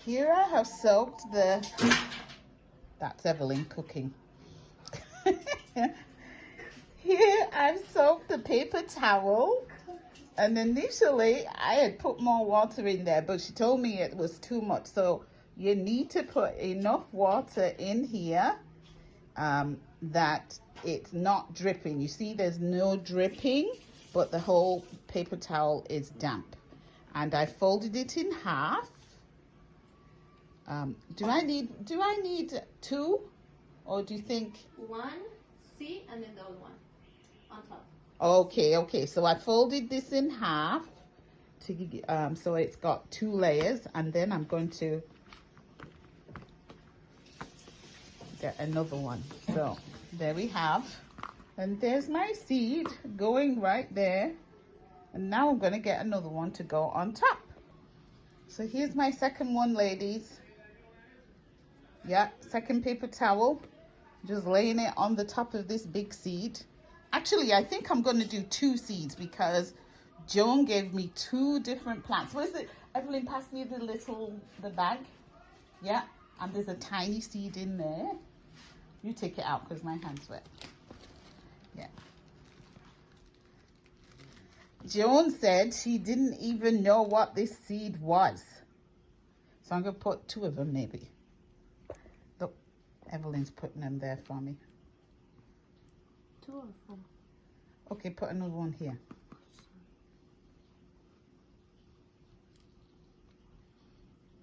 Here I have soaked the, that's Evelyn cooking. Here I've soaked the paper towel, and initially I had put more water in there, but she told me it was too much. So you need to put enough water in here that it's not dripping. You see there's no dripping, but the whole paper towel is damp. And I folded it in half. Do I need two, or do you think one C and then the other one on top? Okay, so I folded this in half to so it's got 2 layers, and then I'm going to get another one. So there we have, and there's my seed going right there, and now I'm going to get another one to go on top. So here's my second one, ladies. Yeah, second paper towel, just laying it on the top of this big seed. Actually, I think I'm going to do 2 seeds because Joan gave me 2 different plants. What is it? Evelyn, pass me the bag. Yeah, and there's a tiny seed in there. You take it out because my hand's wet. Yeah. Joan said she didn't even know what this seed was. So I'm going to put 2 of them maybe. Look, Evelyn's putting them there for me. 2 or 4? Okay, put another one here.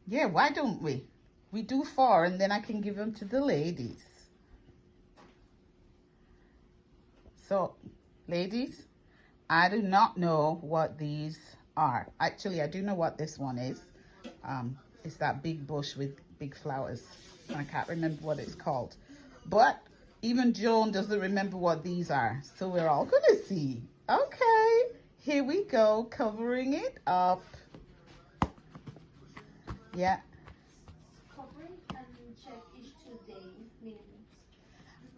Yeah, why don't we? We do 4 and then I can give them to the ladies. So, ladies, I do not know what these are. Actually, I do know what this one is. It's that big bush with big flowers. I can't remember what it's called. But even Joan doesn't remember what these are. So we're all going to see. Okay, here we go, covering it up. Yeah. Covering and check each 2 day minimum.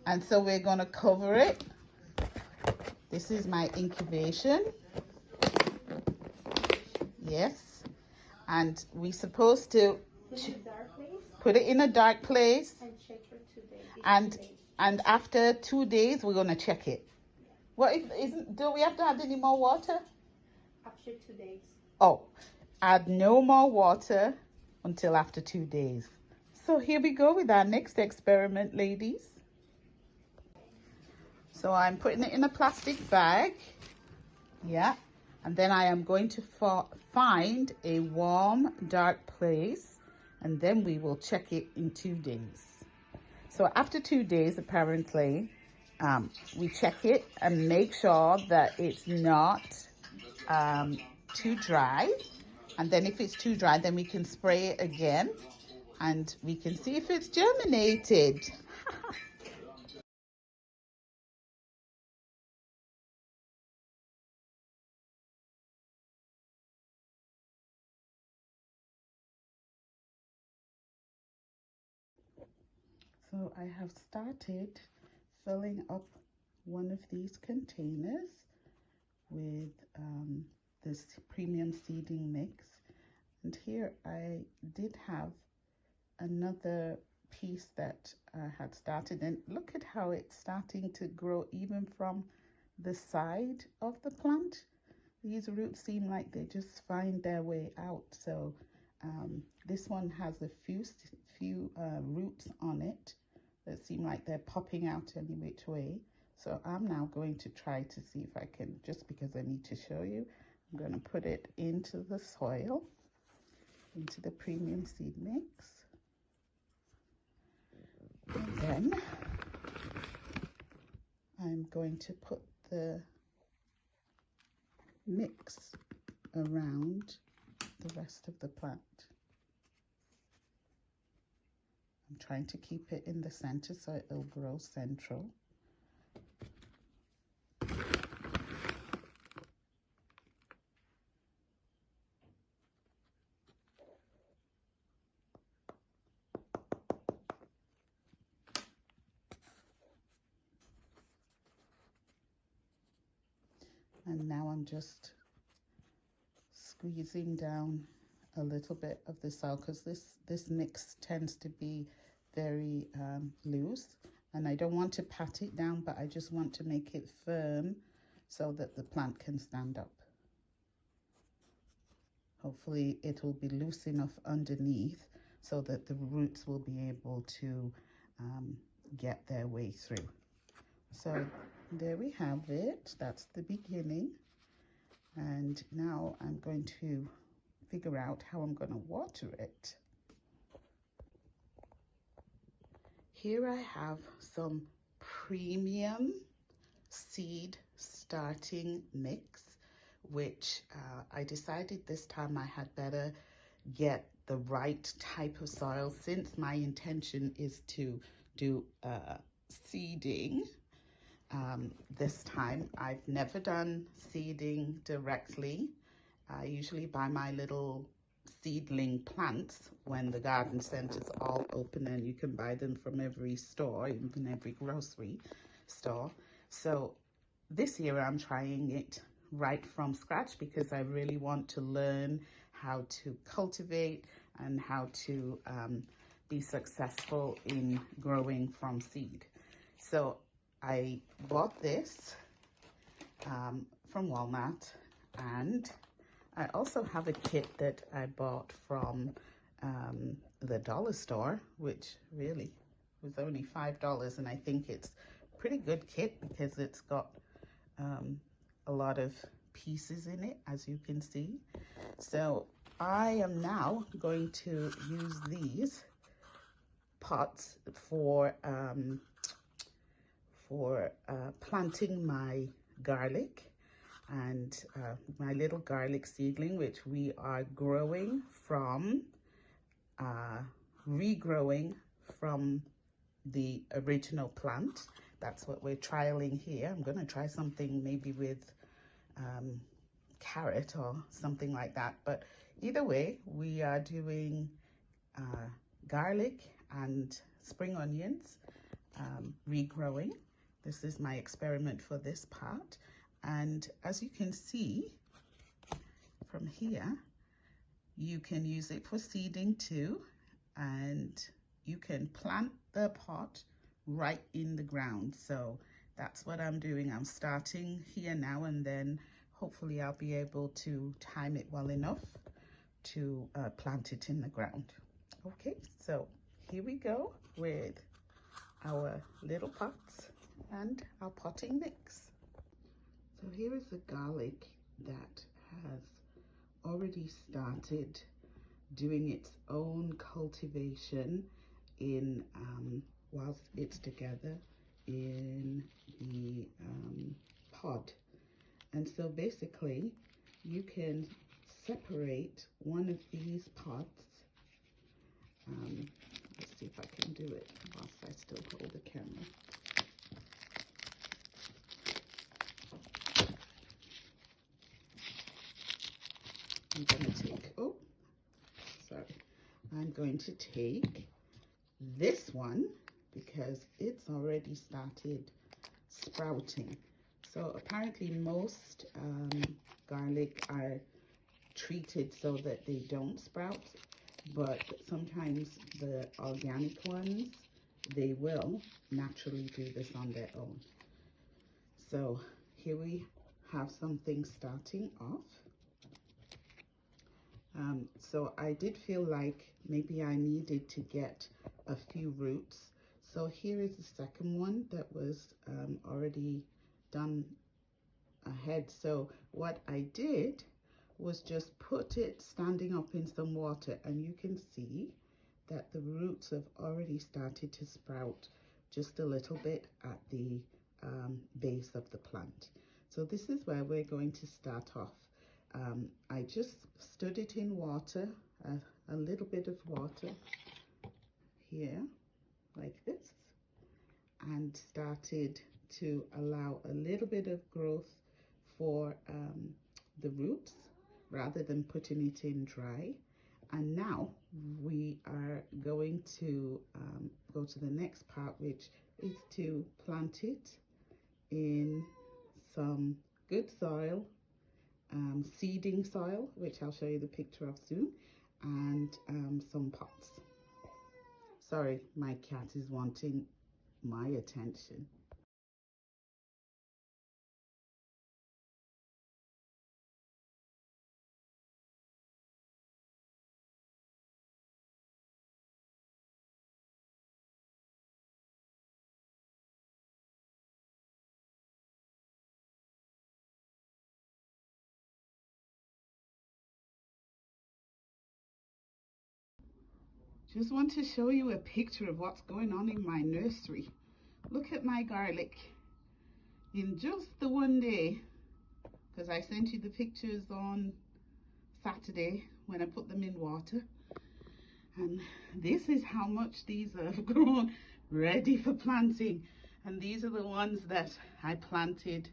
And so we're going to cover it. This is my incubation. Yes. And we're supposed to put it in a dark place. And check for 2 days. And after 2 days, we're going to check it. What do we have to add any more water? After 2 days. Oh, add no more water until after 2 days. So here we go with our next experiment, ladies. So I'm putting it in a plastic bag. Yeah. And then I am going to find a warm, dark place. And then we will check it in 2 days. So after 2 days, apparently, we check it and make sure that it's not too dry. And then if it's too dry, then we can spray it again. And we can see if it's germinated. So I have started filling up one of these containers with this premium seeding mix. And here I did have another piece that I had started, and look at how it's starting to grow even from the side of the plant. These roots seem like they just find their way out. So this one has a few roots on it that seem like they're popping out any which way. So I'm now going to try to see if I can, just because I need to show you, I'm going to put it into the soil, into the premium seed mix. And then I'm going to put the mix around the rest of the plant. I'm trying to keep it in the center so it'll grow central. And now I'm just squeezing down a little bit of the soil, because this mix tends to be very loose, and I don't want to pat it down, but I just want to make it firm so that the plant can stand up. Hopefully it will be loose enough underneath so that the roots will be able to get their way through. So there we have it. That's the beginning. And now I'm going to figure out how I'm going to water it. Here I have some premium seed starting mix, which I decided this time I had better get the right type of soil, since my intention is to do seeding. This time I've never done seeding directly. I usually buy my little seedling plants when the garden center's all open and you can buy them from every store, even every grocery store. So this year I'm trying it right from scratch because I really want to learn how to cultivate and how to be successful in growing from seed. So I bought this from Walmart, and I also have a kit that I bought from the dollar store, which really was only $5, and I think it's a pretty good kit because it's got a lot of pieces in it, as you can see. So I am now going to use these pots for planting my garlic and my little garlic seedling, which we are growing from, regrowing from the original plant. That's what we're trialing here. I'm going to try something maybe with carrot or something like that, but either way we are doing garlic and spring onions, regrowing. This is my experiment for this part, and as you can see from here, you can use it for seeding too, and you can plant the pot right in the ground. So that's what I'm doing. I'm starting here now, and then hopefully I'll be able to time it well enough to plant it in the ground. Okay, so here we go with our little pots and our potting mix. So here is the garlic that has already started doing its own cultivation in whilst it's together in the pod. And so basically you can separate one of these pots. Let's see if I can do it whilst I still hold the camera. I'm going to take, I'm going to take this one because it's already started sprouting. So apparently most garlic are treated so that they don't sprout, but sometimes the organic ones, they will naturally do this on their own. So here we have something starting off. So I did feel like maybe I needed to get a few roots. So here is the second one that was already done ahead. So what I did was just put it standing up in some water, and you can see that the roots have already started to sprout just a little bit at the base of the plant. So this is where we're going to start off. I just stood it in water, a little bit of water here like this, and started to allow a little bit of growth for the roots rather than putting it in dry. And now we are going to go to the next part, which is to plant it in some good soil, seeding soil, which I'll show you the picture of soon. and some pots. Sorry, my cat is wanting my attention. Just want to show you a picture of what's going on in my nursery. Look at my garlic. In just the one day, because I sent you the pictures on Saturday when I put them in water, and this is how much these have grown, ready for planting. And these are the ones that I planted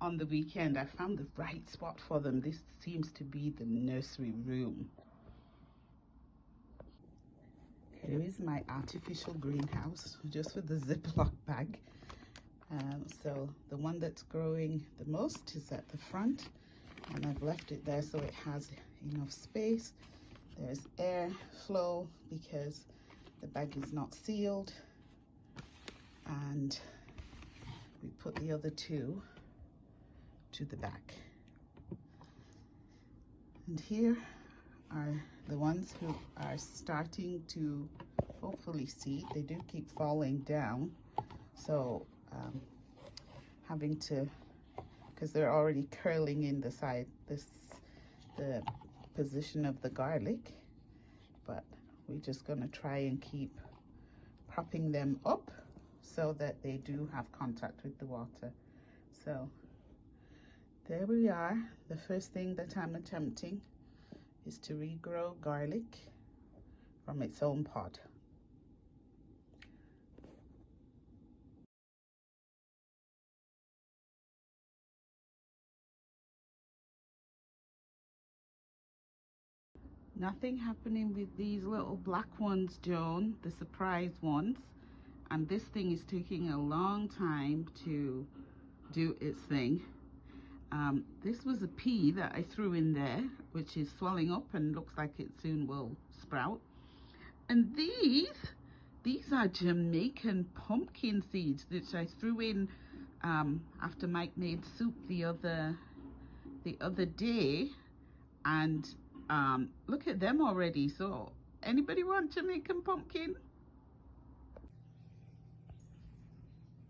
on the weekend. I found the right spot for them. This seems to be the nursery room. Here is my artificial greenhouse, just with the Ziploc bag. So the one that's growing the most is at the front, and I've left it there so it has enough space. There's air flow because the bag is not sealed, and we put the other two to the back. And here are the ones who are starting to hopefully seed. They do keep falling down, so having to, because they're already curling in the side, the position of the garlic, but we're just going to try and keep propping them up so that they do have contact with the water. So there we are. The first thing that I'm attempting is to regrow garlic from its own pod. Nothing happening with these little black ones, Joan, the surprise ones. And this thing is taking a long time to do its thing. This was a pea that I threw in there, which is swelling up and looks like it soon will sprout. And these are Jamaican pumpkin seeds, which I threw in after Mike made soup the other day. And look at them already. So anybody want Jamaican pumpkin?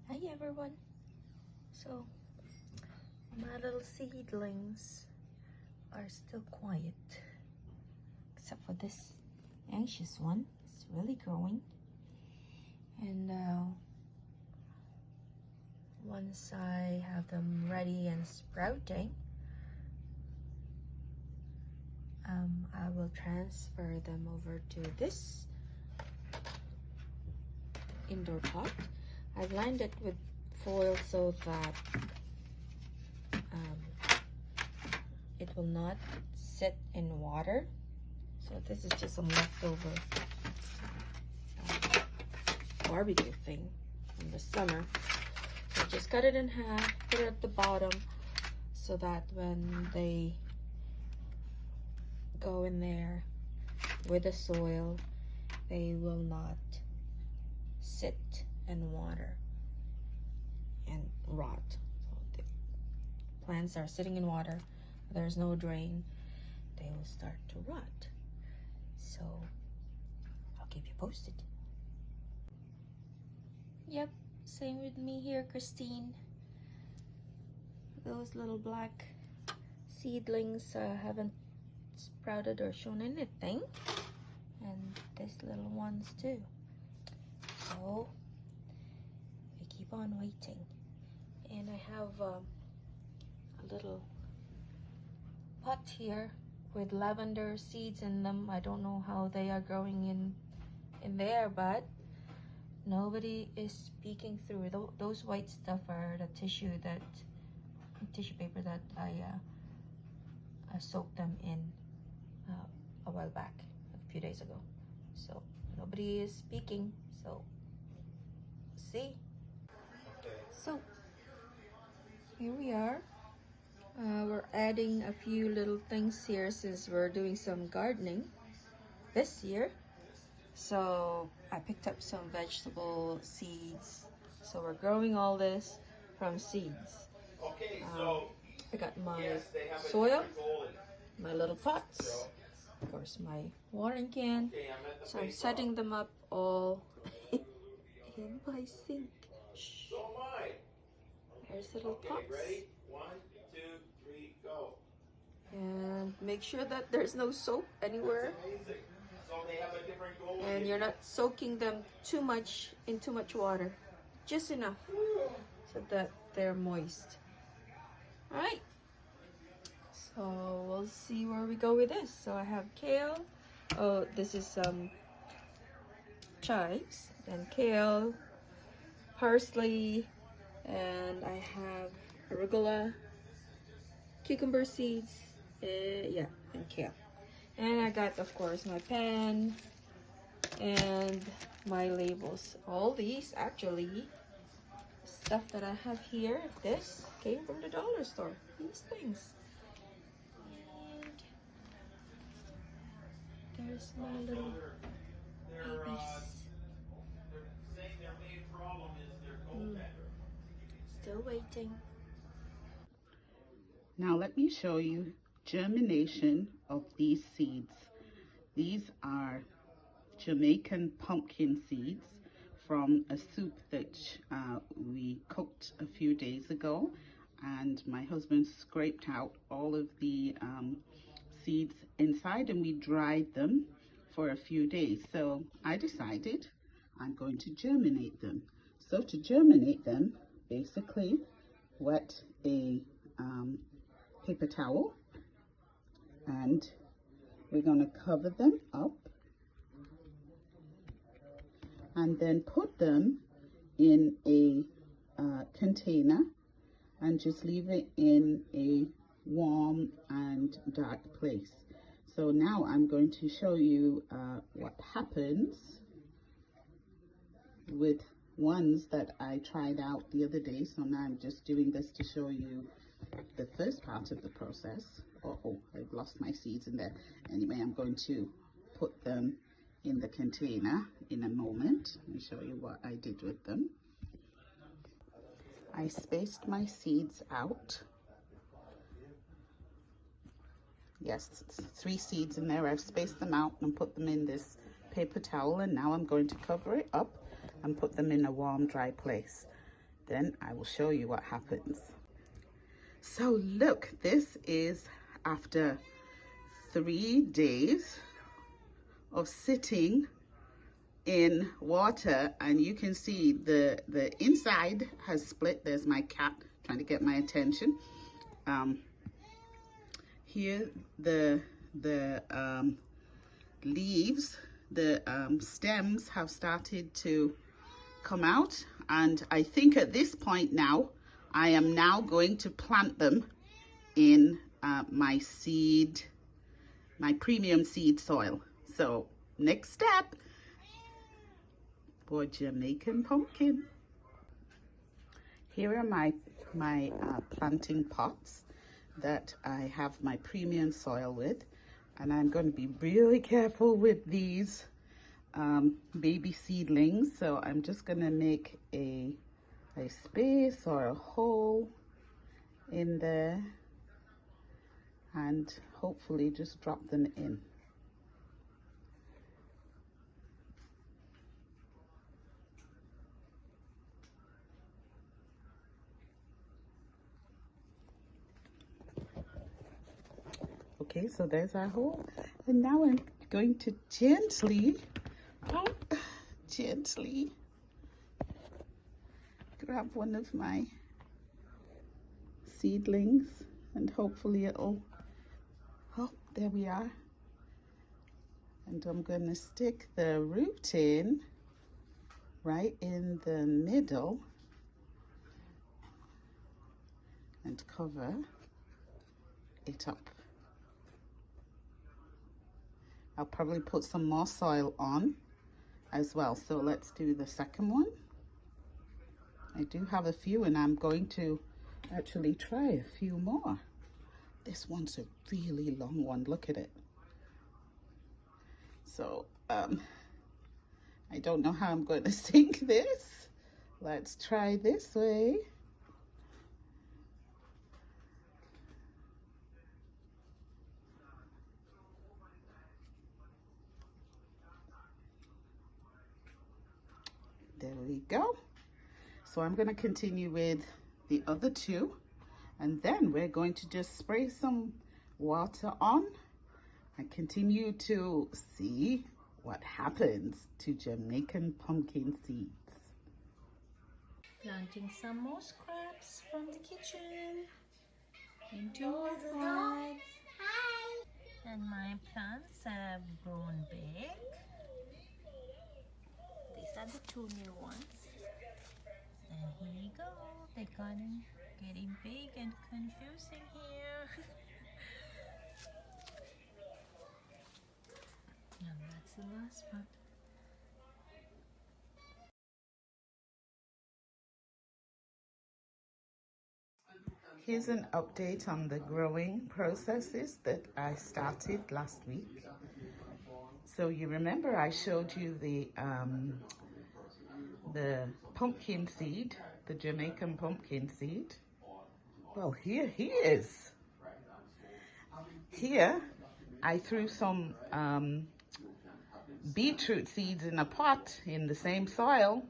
Hi everyone. So my little seedlings are still quiet, except for this anxious one. It's really growing, and once I have them ready and sprouting, I will transfer them over to this indoor pot. I've lined it with foil so that it will not sit in water. So this is just some leftover barbecue thing from the summer. So just cut it in half, put it at the bottom so that when they go in there with the soil, they will not sit in water and rot. So the plants are sitting in water, there's no drain, they will start to rot. So I'll keep you posted. Yep, same with me here, Christine. Those little black seedlings haven't sprouted or shown anything, and these little ones too. So we keep on waiting. And I have a little pot here with lavender seeds in them. I don't know how they are growing in there, but nobody is speaking through. Those white stuff are the tissue paper that I soaked them in a while back, a few days ago. So nobody is speaking, so see. So here we are. We're adding a few little things here since we're doing some gardening. this year. So I picked up some vegetable seeds. So we're growing all this from seeds. I got my soil, my little pots, of course my watering can. So I'm setting them up all in my sink. Shh. There's little pots. One, two, three, go. And make sure that there's no soap anywhere. And you're not soaking them too much in too much water. Just enough so that they're moist. Alright. So we'll see where we go with this. So I have kale. Oh, this is some chives and kale, parsley, and I have arugula, cucumber seeds, yeah, and kale. And I got, of course, my pen and my labels. All these, actually, stuff that I have here, this came from the dollar store. These things. And there's my little babies. Still waiting. Now let me show you germination of these seeds. These are Jamaican pumpkin seeds from a soup that we cooked a few days ago, and my husband scraped out all of the seeds inside and we dried them for a few days. So I decided I'm going to germinate them. So to germinate them, basically wet a paper towel and we're going to cover them up and then put them in a container and just leave it in a warm and dark place. So now I'm going to show you what happens with ones that I tried out the other day. So now I'm just doing this to show you the first part of the process. Oh, I've lost my seeds in there. Anyway, I'm going to put them in the container in a moment. Let me show you what I did with them. I spaced my seeds out. Yes, 3 seeds in there. I've spaced them out and put them in this paper towel, and now I'm going to cover it up and put them in a warm, dry place. Then I will show you what happens. So look, this is after 3 days of sitting in water, and you can see the inside has split. There's my cat trying to get my attention. Here the leaves, the stems have started to come out, and I think at this point now I am now going to plant them in my premium seed soil. So next step for Jamaican pumpkin. Here are my planting pots that I have my premium soil with, and I'm going to be really careful with these baby seedlings. So I'm just going to make a space or a hole in there and hopefully just drop them in. Okay, so there's our hole, and now I'm going to gently grab one of my seedlings, and hopefully it'll, oh, there we are. And I'm going to stick the root in right in the middle and cover it up. I'll probably put some more soil on as well. So let's do the second one. I do have a few, and I'm going to actually try a few more. This one's a really long one. Look at it. So I don't know how I'm going to sink this. Let's try this way. There we go. So I'm going to continue with the other two, and then we're going to just spray some water on and continue to see what happens to Jamaican pumpkin seeds. Planting some more scraps from the kitchen into our pots. And my plants have grown big. These are the two new ones. And here you go. They're getting big and confusing here. And that's the last one. Here's an update on the growing processes that I started last week. So you remember I showed you the pumpkin seed, the Jamaican pumpkin seed. Well, here he is. Here I threw some beetroot seeds in a pot in the same soil,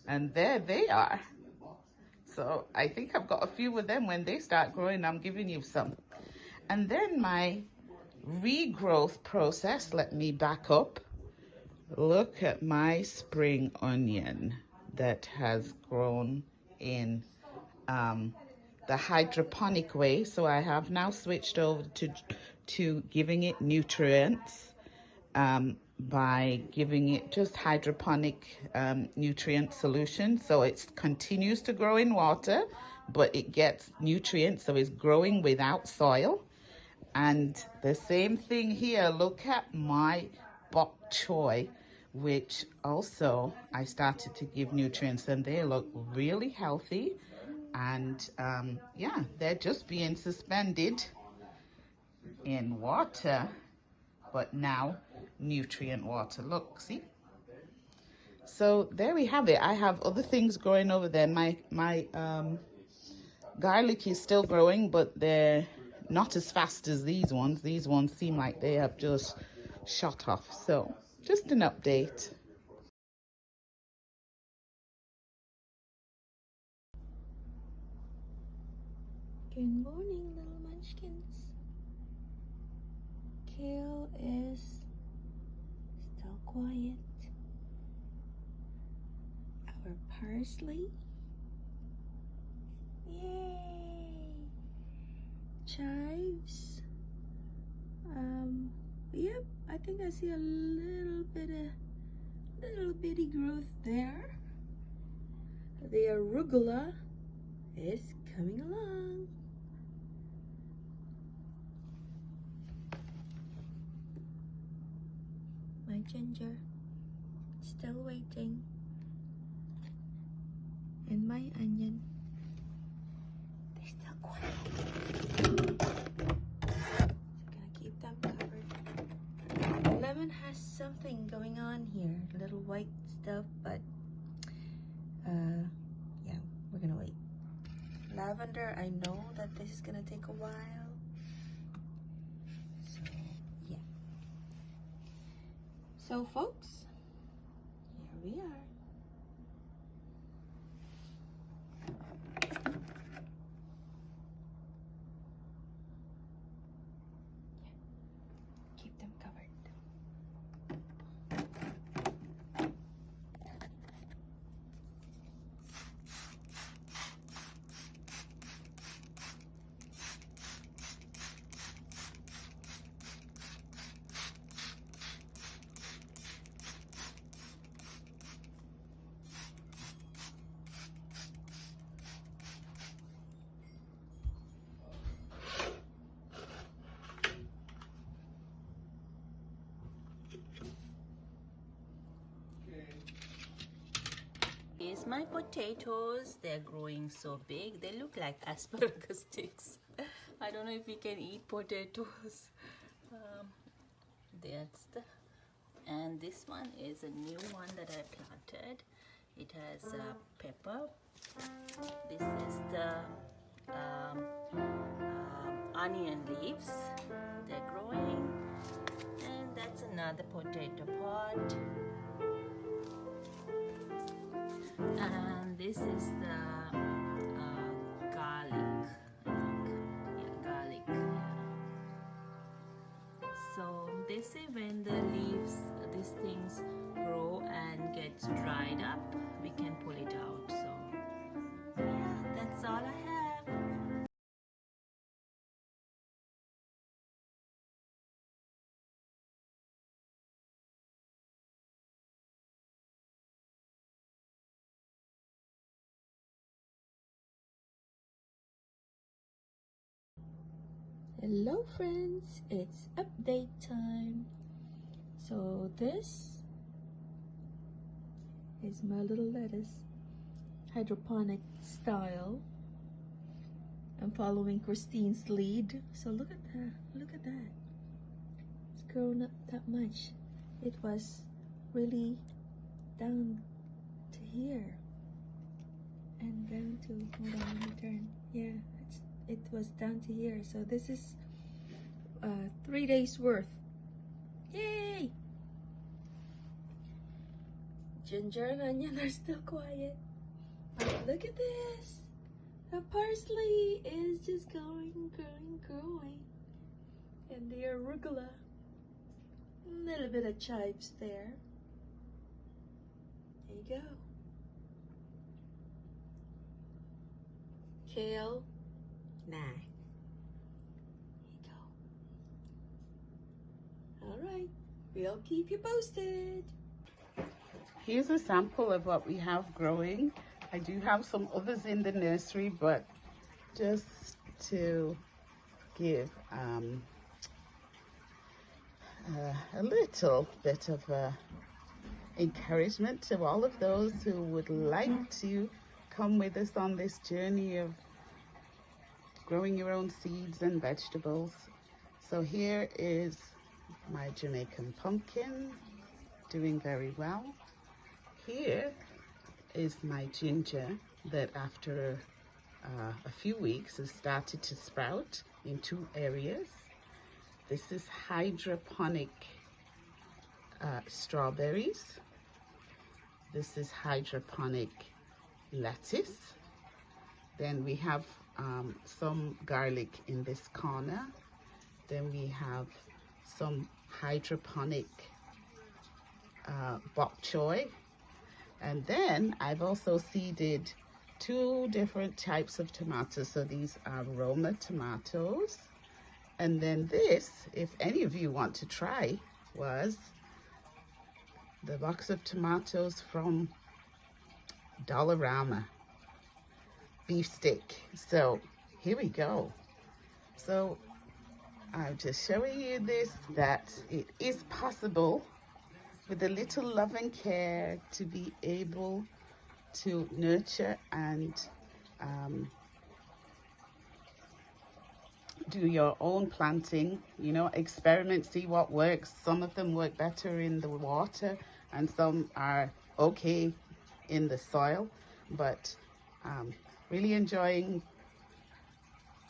and there they are. So I think I've got a few of them. When they start growing, I'm giving you some. And then my regrowth process, let me back up. Look at my spring onion that has grown in the hydroponic way. So I have now switched over to giving it nutrients by giving it just hydroponic nutrient solution. So it continues to grow in water, but it gets nutrients, so it's growing without soil. And the same thing here, look at my bok choy, which also I started to give nutrients, and they look really healthy. And yeah, they're just being suspended in water, but now nutrient water. Look, see? So there we have it. I have other things growing over there. My garlic is still growing, but they're not as fast as these ones. These ones seem like they have just shot off. So just an update. Good morning, little munchkins. Kale is still quiet. Our parsley. Yay! Chives. Yep, I think I see a little bitty growth there. The arugula is coming along. My ginger, still waiting. And my onion, they're still quiet. So gonna keep them covered. Lemon has something going on here, little white stuff, but yeah, we're gonna wait. Lavender, I know that this is gonna take a while. So yeah. So folks, here we are. Keep them covered. Here's my potatoes. They're growing so big. They look like asparagus sticks. I don't know if we can eat potatoes. That's the And this one is a new one that I planted. It has pepper. This is the onion leaves. They're growing. And that's another potato pot. And this is the garlic. Yeah, garlic. So they say when the leaves, these things grow and gets dried up, we can pull it out. So yeah, that's all I have. Hello friends, it's update time. So this is my little lettuce, hydroponic style. I'm following Christine's lead. So look at that, look at that. It's grown up that much. It was really down to here. And down to, hold on, let me turn. Yeah, it was down to here. So this is 3 days worth. Yay! Ginger and onion are still quiet. But look at this. The parsley is just growing. And the arugula. A little bit of chives there. There you go. Kale. Nah. There you go. Alright. We'll keep you posted. Here's a sample of what we have growing. I do have some others in the nursery, but just to give a little bit of encouragement to all of those who would like to come with us on this journey of growing your own seeds and vegetables. So here is my Jamaican pumpkin, doing very well. Here is my ginger that after a few weeks has started to sprout in 2 areas. This is hydroponic strawberries. This is hydroponic lettuce. Then we have some garlic in this corner. Then we have some hydroponic bok choy. And then I've also seeded 2 different types of tomatoes. So these are Roma tomatoes. And then this, if any of you want to try, was the box of tomatoes from Dollarama, beef stick. So here we go. So I'm just showing you this, that it is possible with a little love and care to be able to nurture and do your own planting, you know, experiment, see what works. Some of them work better in the water and some are okay in the soil, but really enjoying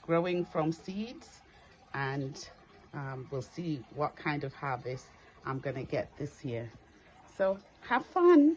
growing from seeds, and we'll see what kind of harvest I'm gonna get this year. So have fun.